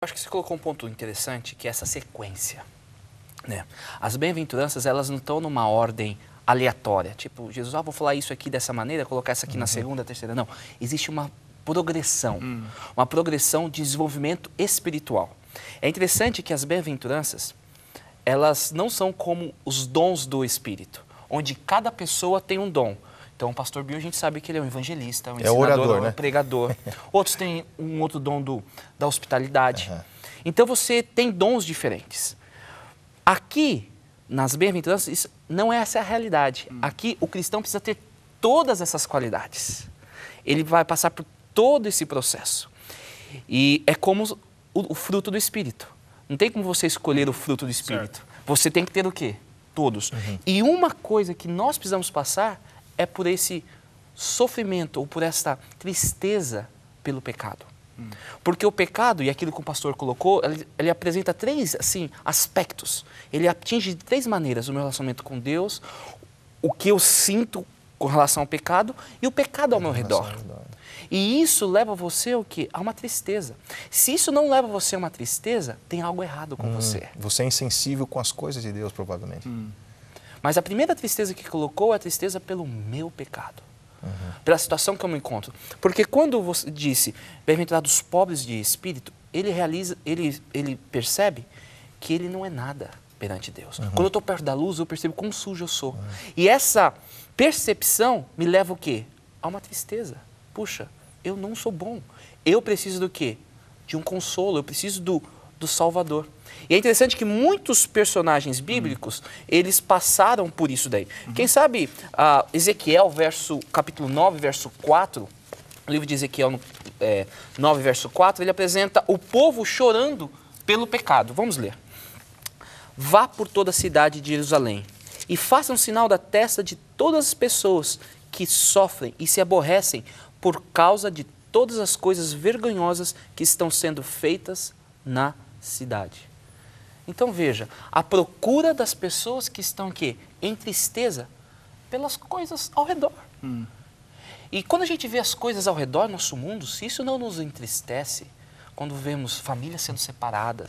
Acho que você colocou um ponto interessante, que é essa sequência, né? As bem-aventuranças, elas não estão numa ordem aleatória. Tipo, Jesus, vou falar isso aqui dessa maneira, colocar isso aqui na segunda, terceira. Não, existe uma progressão, uma progressão de desenvolvimento espiritual. É interessante que as bem-aventuranças, elas não são como os dons do Espírito, onde cada pessoa tem um dom. Então, o pastor Bill, a gente sabe que ele é um evangelista, um ensinador, orador, né? Um pregador. Outros têm um outro dom da hospitalidade. Então, você tem dons diferentes. Aqui, nas bem-aventuranças, isso não é essa a realidade. Aqui, o cristão precisa ter todas essas qualidades. Ele vai passar por todo esse processo. E é como o fruto do Espírito. Não tem como você escolher o fruto do Espírito. Certo. Você tem que ter o quê? Todos. E uma coisa que nós precisamos passar é por esse sofrimento ou por essa tristeza pelo pecado. Porque o pecado, e aquilo que o pastor colocou, ele apresenta três aspectos. Ele atinge de três maneiras o meu relacionamento com Deus, o que eu sinto com relação ao pecado e o pecado ao meu redor. E isso leva você ao quê? A uma tristeza. Se isso não leva você a uma tristeza, tem algo errado com você. Você é insensível com as coisas de Deus, provavelmente. Mas a primeira tristeza que colocou é a tristeza pelo meu pecado. Pela situação que eu me encontro. Porque quando você disse, bem-aventurados os pobres de espírito, ele percebe que ele não é nada perante Deus. Quando eu estou perto da luz, eu percebo quão sujo eu sou. E essa percepção me leva o quê? A uma tristeza. Puxa, eu não sou bom. Eu preciso do quê? De um consolo, eu preciso do Salvador. E é interessante que muitos personagens bíblicos, eles passaram por isso daí. Quem sabe, Ezequiel, capítulo 9, verso 4, o livro de Ezequiel 9, verso 4, ele apresenta o povo chorando pelo pecado. Vamos ler. Vá por toda a cidade de Jerusalém e faça um sinal da testa de todas as pessoas que sofrem e se aborrecem por causa de todas as coisas vergonhosas que estão sendo feitas na cidade. Então veja, a procura das pessoas que estão aqui em tristeza pelas coisas ao redor. E quando a gente vê as coisas ao redor do nosso mundo, se isso não nos entristece, quando vemos famílias sendo separadas,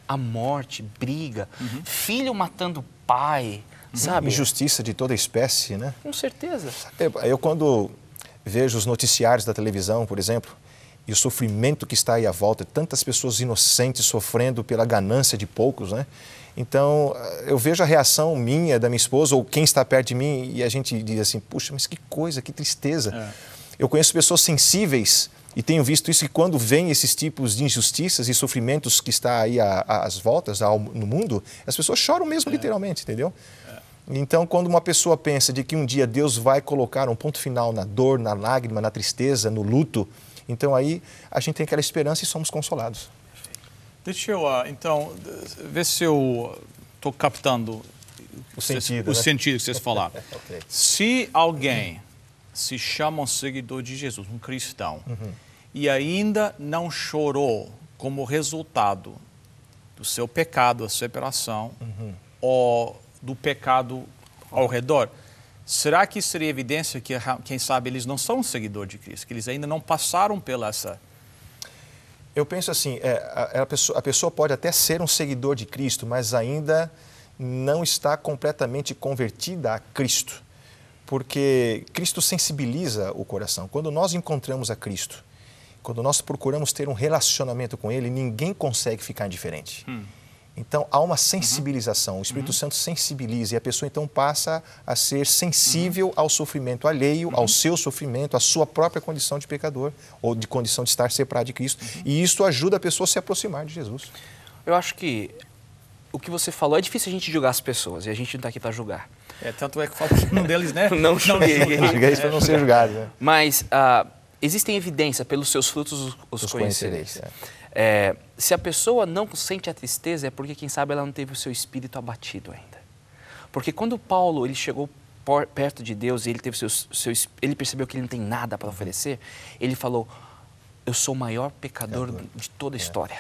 a morte, briga, filho matando pai, sabe? Injustiça de toda espécie, né? Com certeza. Eu quando vejo os noticiários da televisão, por exemplo, e o sofrimento que está aí à volta, tantas pessoas inocentes sofrendo pela ganância de poucos, né? Então, eu vejo a reação minha, da minha esposa, ou quem está perto de mim, e a gente diz assim, puxa, mas que coisa, que tristeza. Eu conheço pessoas sensíveis, e tenho visto isso, que quando vem esses tipos de injustiças e sofrimentos que está aí às voltas, no mundo, as pessoas choram mesmo, literalmente, entendeu? Então, quando uma pessoa pensa de que um dia Deus vai colocar um ponto final na dor, na lágrima, na tristeza, no luto, então aí a gente tem aquela esperança e somos consolados. Deixa eu, então, ver se eu estou captando o sentido que vocês falaram. Se alguém se chama um seguidor de Jesus, um cristão, e ainda não chorou como resultado do seu pecado, a separação, ou do pecado ao redor, será que seria evidência que, quem sabe, eles não são um seguidor de Cristo, que eles ainda não passaram pela essa... Eu penso assim, a pessoa pode até ser um seguidor de Cristo, mas ainda não está completamente convertida a Cristo, porque Cristo sensibiliza o coração. Quando nós encontramos a Cristo, quando nós procuramos ter um relacionamento com Ele, ninguém consegue ficar indiferente. Então, há uma sensibilização, o Espírito Santo sensibiliza e a pessoa então passa a ser sensível ao sofrimento alheio, ao seu sofrimento, à sua própria condição de pecador ou de condição de estar separado de Cristo. E isso ajuda a pessoa a se aproximar de Jesus. Eu acho que o que você falou, é difícil a gente julgar as pessoas e a gente não está aqui para julgar. Tanto é que falo que um deles, né? Não julguei. Julguei para não ser julgado, né? Mas existem evidência, pelos seus frutos os conhecereis. Se a pessoa não sente a tristeza, é porque, quem sabe, ela não teve o seu espírito abatido ainda. Porque quando Paulo ele chegou perto de Deus e ele teve ele percebeu que ele não tem nada para oferecer, ele falou, eu sou o maior pecador de toda a história.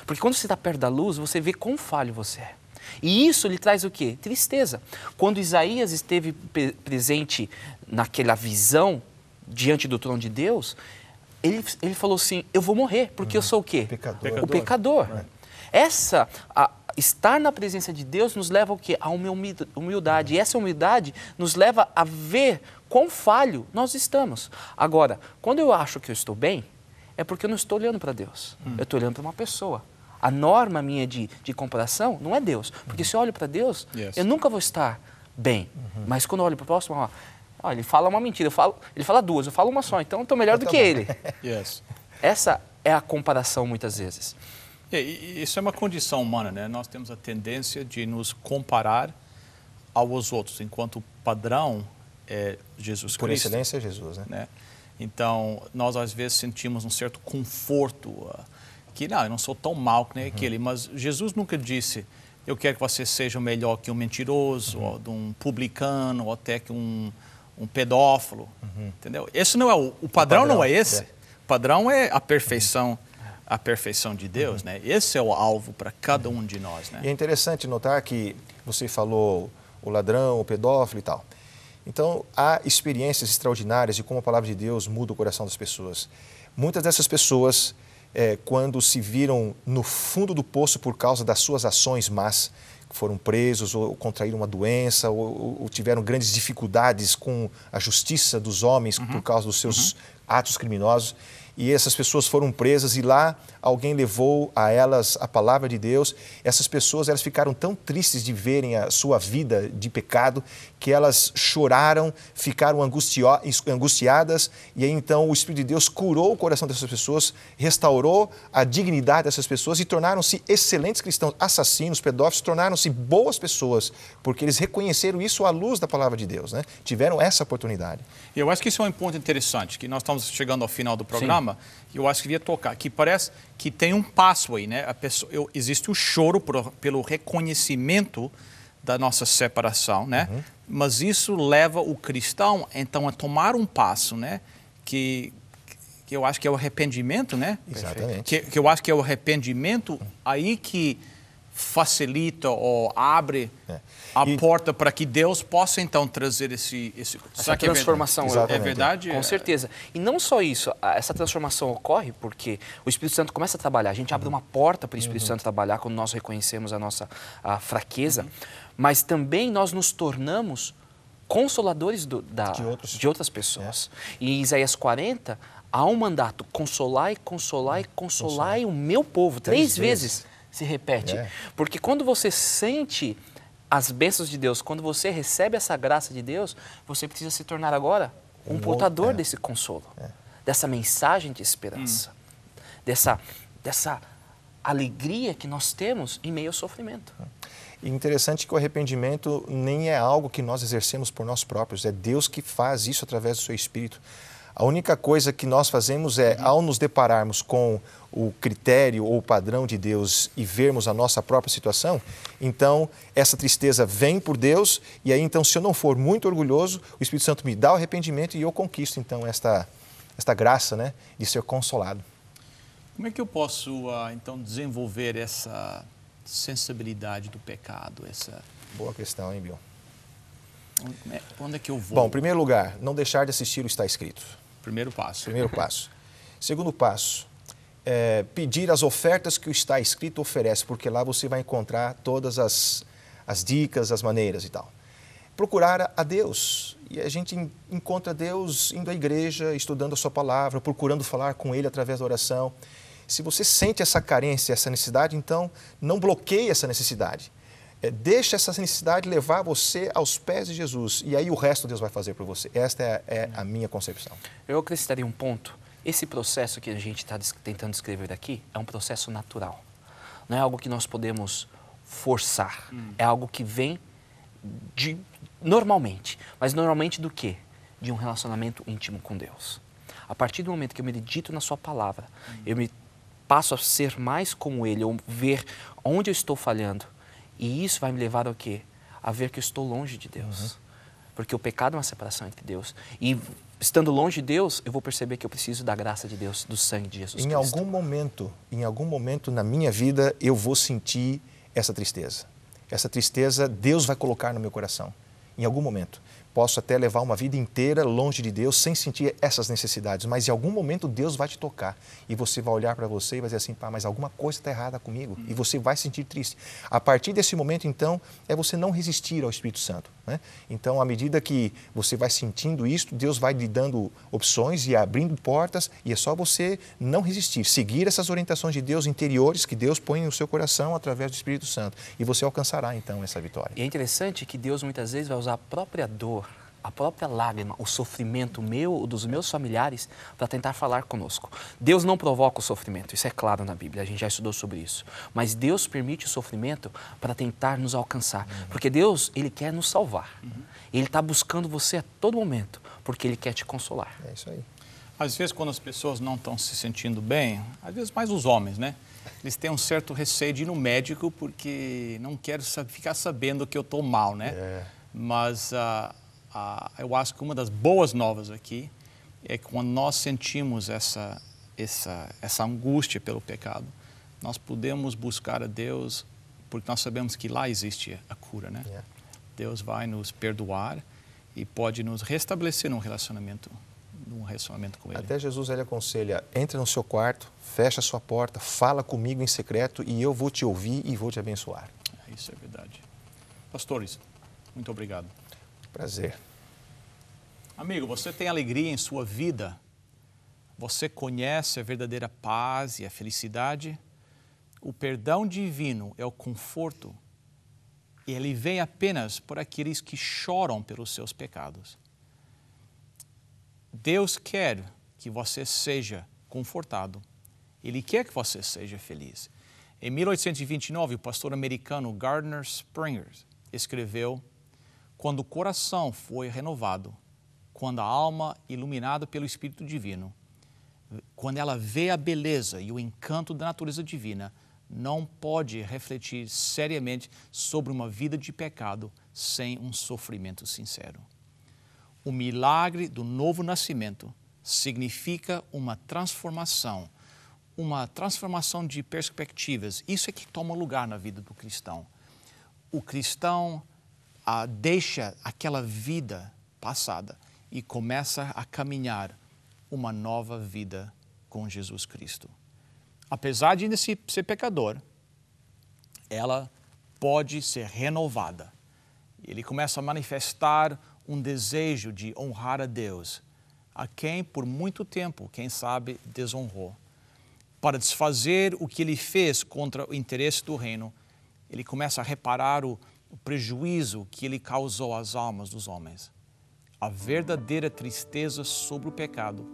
Porque quando você está perto da luz, você vê quão falho você é. E isso lhe traz o quê? Tristeza. Quando Isaías esteve presente naquela visão, diante do trono de Deus, ele falou assim, eu vou morrer, porque eu sou o quê? Pecador. O pecador. Estar na presença de Deus nos leva ao quê? A uma humildade. E essa humildade nos leva a ver quão falho nós estamos. Agora, quando eu acho que eu estou bem, é porque eu não estou olhando para Deus. Eu estou olhando para uma pessoa. A norma minha de comparação não é Deus. Porque se eu olho para Deus, eu nunca vou estar bem. Mas quando eu olho para o próximo, ele fala uma mentira, ele fala duas, eu falo uma só, então eu estou melhor do que ele. Essa é a comparação muitas vezes. Isso é uma condição humana, né? Nós temos a tendência de nos comparar aos outros, enquanto o padrão é Jesus Cristo. Por excelência é Jesus, né? Então, nós às vezes sentimos um certo conforto, que não, eu não sou tão mal que nem aquele, mas Jesus nunca disse, eu quero que você seja melhor que um mentiroso, ou de um publicano, ou até que um pedófilo, entendeu? Esse não é o padrão não é esse. O padrão é a perfeição de Deus, né? Esse é o alvo para cada um de nós, né? E é interessante notar que você falou o ladrão, o pedófilo e tal. Então, há experiências extraordinárias de como a palavra de Deus muda o coração das pessoas. Muitas dessas pessoas, quando se viram no fundo do poço por causa das suas ações más, foram presos ou contraíram uma doença ou tiveram grandes dificuldades com a justiça dos homens por causa dos seus atos criminosos, e essas pessoas foram presas e lá alguém levou a elas a palavra de Deus. Essas pessoas, elas ficaram tão tristes de verem a sua vida de pecado que elas choraram, ficaram angustiadas, e aí então o Espírito de Deus curou o coração dessas pessoas, restaurou a dignidade dessas pessoas e tornaram-se excelentes cristãos. Assassinos, pedófilos, tornaram-se boas pessoas, porque eles reconheceram isso à luz da palavra de Deus, né? Tiveram essa oportunidade. E eu acho que isso é um ponto interessante, que nós estamos chegando ao final do programa. E eu acho que queria tocar, que parece que tem um passo aí, né? Existe o choro pelo reconhecimento da nossa separação, né? Mas isso leva o cristão, então, a tomar um passo, né? Que eu acho que é o arrependimento, né? Exatamente. Que eu acho que é o arrependimento aí que facilita ou abre a porta para que Deus possa então trazer essa transformação. É verdade? Com certeza. E não só isso, essa transformação ocorre porque o Espírito Santo começa a trabalhar. A gente abre uma porta para o Espírito Santo trabalhar quando nós reconhecemos a nossa fraqueza, mas também nós nos tornamos consoladores de outras pessoas. E em Isaías 40, há um mandato, consolai, consolai, consolai o meu povo. 3 vezes se repete. Porque quando você sente as bênçãos de Deus, quando você recebe essa graça de Deus, você precisa se tornar agora um portador desse consolo, dessa mensagem de esperança, dessa alegria que nós temos em meio ao sofrimento. E interessante que o arrependimento nem é algo que nós exercemos por nós próprios, é Deus que faz isso através do seu Espírito. A única coisa que nós fazemos é, ao nos depararmos com o critério ou o padrão de Deus e vermos a nossa própria situação, então essa tristeza vem por Deus e aí então se eu não for muito orgulhoso, o Espírito Santo me dá o arrependimento e eu conquisto então esta graça, né, de ser consolado. Como é que eu posso então desenvolver essa sensibilidade do pecado? Boa questão, hein, Bill? Onde é que eu vou? Bom, em primeiro lugar, não deixar de assistir o Está Escrito. Primeiro passo. Primeiro passo. Segundo passo, pedir as ofertas que o Está Escrito oferece, porque lá você vai encontrar todas as dicas, as maneiras e tal. Procurar a Deus. E a gente encontra Deus indo à igreja, estudando a sua palavra, procurando falar com Ele através da oração. Se você sente essa carência, essa necessidade, então não bloqueie essa necessidade. Deixa essa necessidade levar você aos pés de Jesus e aí o resto Deus vai fazer por você. Esta é a minha concepção. Eu acrescentaria um ponto. Esse processo que a gente está tentando descrever aqui é um processo natural. Não é algo que nós podemos forçar. É algo que vem normalmente. Mas normalmente do quê? De um relacionamento íntimo com Deus. A partir do momento que eu medito na sua palavra, eu me passo a ser mais como Ele, ou ver onde eu estou falhando. E isso vai me levar ao quê? A ver que eu estou longe de Deus. Porque o pecado é uma separação entre Deus. E estando longe de Deus, eu vou perceber que eu preciso da graça de Deus, do sangue de Jesus Cristo. Em algum momento na minha vida, eu vou sentir essa tristeza. Essa tristeza Deus vai colocar no meu coração. Em algum momento. Posso até levar uma vida inteira longe de Deus sem sentir essas necessidades, mas em algum momento Deus vai te tocar e você vai olhar para você e vai dizer assim, pá, mas alguma coisa está errada comigo e você vai se sentir triste. A partir desse momento, então, é você não resistir ao Espírito Santo, né? Então, à medida que você vai sentindo isso, Deus vai lhe dando opções e abrindo portas e é só você não resistir, seguir essas orientações de Deus interiores que Deus põe no seu coração através do Espírito Santo e você alcançará, então, essa vitória. E é interessante que Deus muitas vezes vai usar a própria dor, a própria lágrima, o sofrimento meu, dos meus familiares, para tentar falar conosco. Deus não provoca o sofrimento, isso é claro na Bíblia, a gente já estudou sobre isso. Mas Deus permite o sofrimento para tentar nos alcançar, porque Deus, Ele quer nos salvar. Ele está buscando você a todo momento, porque Ele quer te consolar. É isso aí. Às vezes, quando as pessoas não estão se sentindo bem, às vezes mais os homens, né? Eles têm um certo receio de ir no médico porque não quero ficar sabendo que eu estou mal, né? Mas eu acho que uma das boas novas aqui é que quando nós sentimos essa angústia pelo pecado, nós podemos buscar a Deus porque nós sabemos que lá existe a cura, né? Deus vai nos perdoar e pode nos restabelecer num relacionamento com Ele. Até Jesus, ele aconselha, entra no seu quarto, fecha a sua porta, fala comigo em secreto e eu vou te ouvir e vou te abençoar. Isso é verdade. Pastores, muito obrigado. Prazer. Amigo, você tem alegria em sua vida? Você conhece a verdadeira paz e a felicidade? O perdão divino é o conforto e ele vem apenas por aqueles que choram pelos seus pecados. Deus quer que você seja confortado. Ele quer que você seja feliz. Em 1829, o pastor americano Gardner Springer escreveu: quando o coração foi renovado, quando a alma iluminada pelo Espírito Divino, quando ela vê a beleza e o encanto da natureza divina, não pode refletir seriamente sobre uma vida de pecado sem um sofrimento sincero. O milagre do novo nascimento significa uma transformação de perspectivas. Isso é que toma lugar na vida do cristão. O cristão deixa aquela vida passada e começa a caminhar uma nova vida com Jesus Cristo. Apesar de ainda ser pecador, ela pode ser renovada. Ele começa a manifestar um desejo de honrar a Deus, a quem por muito tempo, quem sabe, desonrou. Para desfazer o que ele fez contra o interesse do reino, ele começa a reparar o prejuízo que ele causou às almas dos homens. A verdadeira tristeza sobre o pecado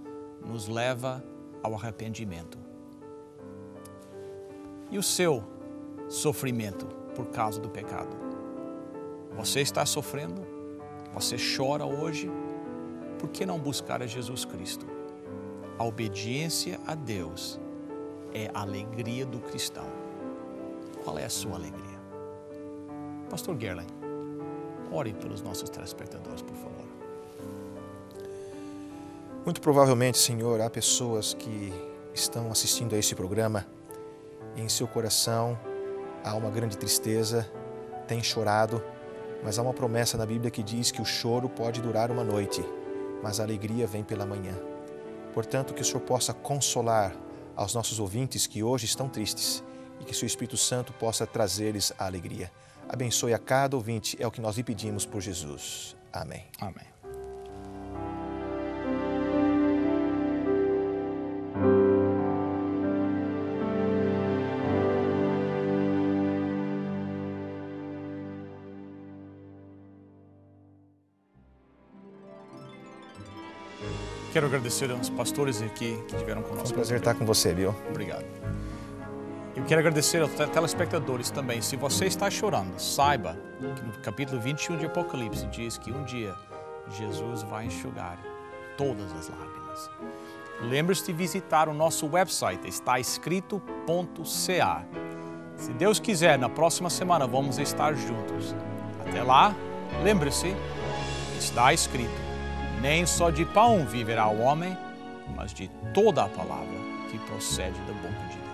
nos leva ao arrependimento. E o seu sofrimento por causa do pecado? Você está sofrendo? Você chora hoje? Por que não buscar a Jesus Cristo? A obediência a Deus é a alegria do cristão. Qual é a sua alegria? Pastor Gerlen, ore pelos nossos telespectadores, por favor. Muito provavelmente, Senhor, há pessoas que estão assistindo a este programa e em seu coração há uma grande tristeza, tem chorado, mas há uma promessa na Bíblia que diz que o choro pode durar uma noite, mas a alegria vem pela manhã. Portanto, que o Senhor possa consolar aos nossos ouvintes que hoje estão tristes e que o seu Espírito Santo possa trazer-lhes a alegria. Abençoe a cada ouvinte, é o que nós lhe pedimos por Jesus. Amém. Amém. Quero agradecer aos pastores aqui que estiveram conosco. É um prazer estar com você, viu? Obrigado. Eu quero agradecer aos telespectadores também. Se você está chorando, saiba que no capítulo 21 de Apocalipse diz que um dia Jesus vai enxugar todas as lágrimas. Lembre-se de visitar o nosso website, estaescrito.ca. Se Deus quiser, na próxima semana vamos estar juntos. Até lá, lembre-se, está escrito: nem só de pão viverá o homem, mas de toda a palavra que procede da boca de Deus.